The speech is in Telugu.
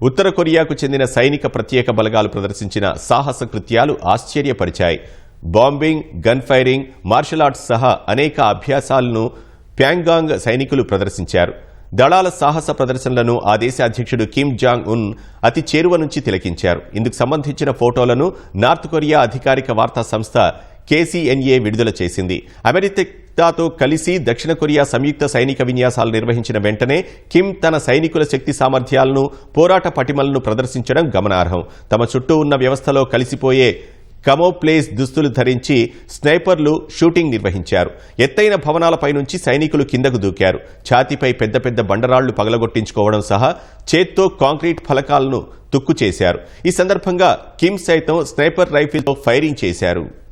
ఉత్తర కొరియాకు చెందిన సైనిక ప్రత్యేక బలగాలు ప్రదర్శించిన సాహస కృత్యాలు ఆశ్చర్యపరిచాయి. Bombing, gun firing, martial arts సహా అనేక అభ్యాసాలను ప్యాంగాంగ్ సైనికులు ప్రదర్శించారు. దళాల సాహస ప్రదర్శనలను ఆ దేశ అధ్యక్షుడు కిమ్ జాంగ్ ఉన్ అతి చేరువ నుంచి తిలకించారు. ఇందుకు సంబంధించిన ఫోటోలను నార్త్ కొరియా అధికారిక వార్తా సంస్థ KCNA విడుదల చేసింది. అమెరికాతో కలిసి దక్షిణ కొరియా సంయుక్త సైనిక విన్యాసాలు నిర్వహించిన వెంటనే కిమ్ తన సైనికుల శక్తి సామర్థ్యాలను, పోరాట పటిమలను ప్రదర్శించడం గమనార్హం. తమ చుట్టూ ఉన్న వ్యవస్థలో కలిసిపోయే కమోప్లేజ్ దుస్తులు ధరించి స్నైపర్లు షూటింగ్ నిర్వహించారు. ఎత్తైన భవనాలపై నుంచి సైనికులు కిందకు దూకారు. ఛాతీపై పెద్ద పెద్ద బండరాళ్లు పగలగొట్టించుకోవడం సహా చేత్తో కాంక్రీట్ ఫలకాలను తుక్కు చేశారు. ఈ సందర్భంగా కిమ్ సైతం స్నైపర్ రైఫిల్తో ఫైరింగ్ చేశారు.